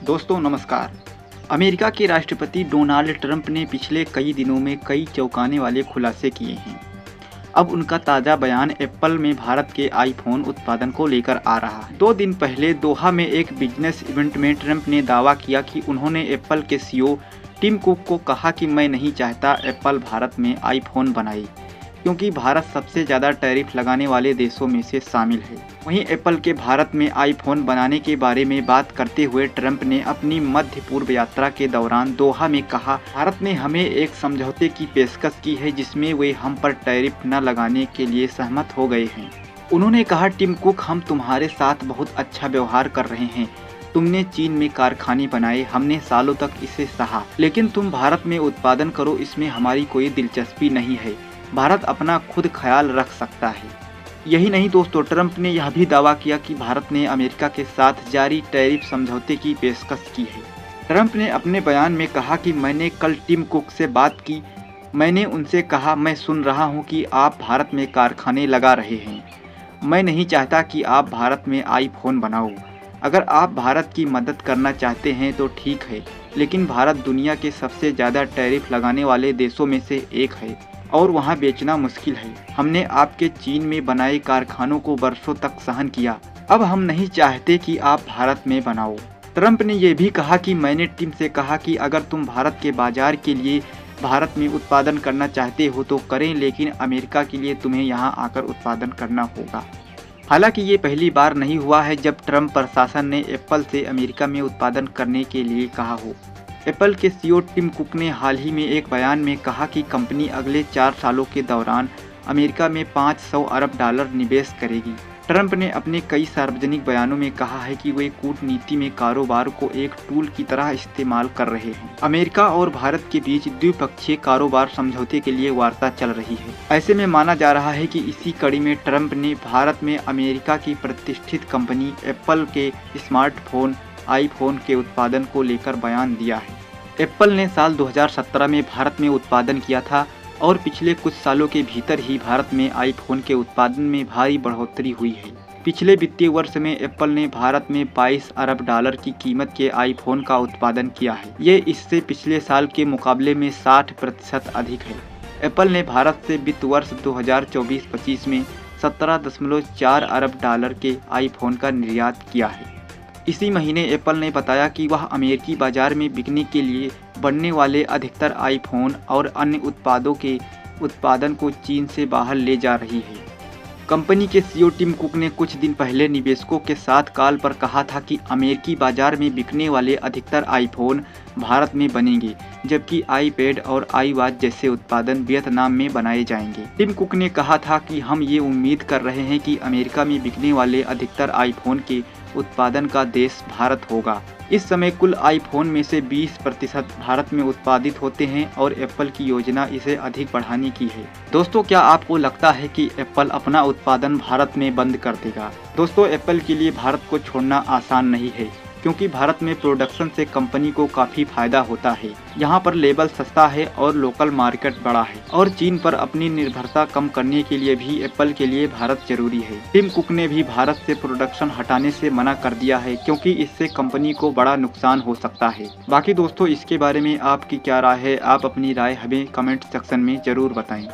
दोस्तों नमस्कार। अमेरिका के राष्ट्रपति डोनाल्ड ट्रंप ने पिछले कई दिनों में कई चौंकाने वाले खुलासे किए हैं। अब उनका ताज़ा बयान एप्पल में भारत के आईफोन उत्पादन को लेकर आ रहा है। 2 दिन पहले दोहा में एक बिजनेस इवेंट में ट्रंप ने दावा किया कि उन्होंने एप्पल के सीईओ टिम कुक को कहा कि मैं नहीं चाहता एप्पल भारत में आईफोन बनाए, क्योंकि भारत सबसे ज़्यादा टैरिफ लगाने वाले देशों में से शामिल है। वहीं एप्पल के भारत में आईफोन बनाने के बारे में बात करते हुए ट्रंप ने अपनी मध्य पूर्व यात्रा के दौरान दोहा में कहा, भारत ने हमें एक समझौते की पेशकश की है जिसमें वे हम पर टैरिफ न लगाने के लिए सहमत हो गए हैं। उन्होंने कहा, टिम कुक, हम तुम्हारे साथ बहुत अच्छा व्यवहार कर रहे हैं। तुमने चीन में कारखाने बनाए, हमने सालों तक इसे सहा, लेकिन तुम भारत में उत्पादन करो, इसमें हमारी कोई दिलचस्पी नहीं है। भारत अपना खुद ख्याल रख सकता है। यही नहीं दोस्तों, ट्रंप ने यह भी दावा किया कि भारत ने अमेरिका के साथ जारी टैरिफ समझौते की पेशकश की है। ट्रंप ने अपने बयान में कहा कि मैंने कल टिम कुक से बात की। मैंने उनसे कहा, मैं सुन रहा हूं कि आप भारत में कारखाने लगा रहे हैं। मैं नहीं चाहता कि आप भारत में आईफोन बनाओ। अगर आप भारत की मदद करना चाहते हैं तो ठीक है, लेकिन भारत दुनिया के सबसे ज़्यादा टैरिफ लगाने वाले देशों में से एक है और वहाँ बेचना मुश्किल है। हमने आपके चीन में बनाए कारखानों को वर्षों तक सहन किया। अब हम नहीं चाहते कि आप भारत में बनाओ। ट्रंप ने यह भी कहा कि मैंने टिम से कहा कि अगर तुम भारत के बाजार के लिए भारत में उत्पादन करना चाहते हो तो करें, लेकिन अमेरिका के लिए तुम्हें यहाँ आकर उत्पादन करना होगा। हालांकि ये पहली बार नहीं हुआ है जब ट्रंप प्रशासन ने एप्पल से अमेरिका में उत्पादन करने के लिए कहा हो। एप्पल के सीईओ टिम कुक ने हाल ही में एक बयान में कहा कि कंपनी अगले 4 सालों के दौरान अमेरिका में $500 अरब निवेश करेगी। ट्रंप ने अपने कई सार्वजनिक बयानों में कहा है कि वे कूटनीति में कारोबार को एक टूल की तरह इस्तेमाल कर रहे हैं। अमेरिका और भारत के बीच द्विपक्षीय कारोबार समझौते के लिए वार्ता चल रही है। ऐसे में माना जा रहा है कि इसी कड़ी में ट्रंप ने भारत में अमेरिका की प्रतिष्ठित कंपनी एप्पल के स्मार्टफोन आईफोन के उत्पादन को लेकर बयान दिया है। एप्पल ने साल 2017 में भारत में उत्पादन किया था और पिछले कुछ सालों के भीतर ही भारत में आईफोन के उत्पादन में भारी बढ़ोतरी हुई है। पिछले वित्तीय वर्ष में एप्पल ने भारत में $22 अरब की कीमत के आईफोन का उत्पादन किया है। ये इससे पिछले साल के मुकाबले में 60% अधिक है। एप्पल ने भारत से वित्त वर्ष 2024-25 में $17.4 अरब के आईफोन का निर्यात किया है। इसी महीने एप्पल ने बताया कि वह अमेरिकी बाजार में बिकने के लिए बनने वाले अधिकतर आईफोन और अन्य उत्पादों के उत्पादन को चीन से बाहर ले जा रही है। कंपनी के सीईओ टिम कुक ने कुछ दिन पहले निवेशकों के साथ कॉल पर कहा था कि अमेरिकी बाजार में बिकने वाले अधिकतर आईफोन भारत में बनेंगे, जबकि आईपैड और आईवॉच जैसे उत्पादन वियतनाम में बनाए जाएंगे। टिम कुक ने कहा था कि हम ये उम्मीद कर रहे हैं कि अमेरिका में बिकने वाले अधिकतर आईफोन के उत्पादन का देश भारत होगा। इस समय कुल आईफोन में से 20% भारत में उत्पादित होते हैं और एप्पल की योजना इसे अधिक बढ़ाने की है। दोस्तों, क्या आपको लगता है कि एप्पल अपना उत्पादन भारत में बंद कर देगा? दोस्तों, एप्पल के लिए भारत को छोड़ना आसान नहीं है, क्योंकि भारत में प्रोडक्शन से कंपनी को काफ़ी फायदा होता है। यहाँ पर लेबल सस्ता है और लोकल मार्केट बड़ा है, और चीन पर अपनी निर्भरता कम करने के लिए भी एप्पल के लिए भारत जरूरी है। टिम कुक ने भी भारत से प्रोडक्शन हटाने से मना कर दिया है, क्योंकि इससे कंपनी को बड़ा नुकसान हो सकता है। बाकी दोस्तों, इसके बारे में आपकी क्या राय है? आप अपनी राय हमें कमेंट सेक्शन में जरूर बताएं।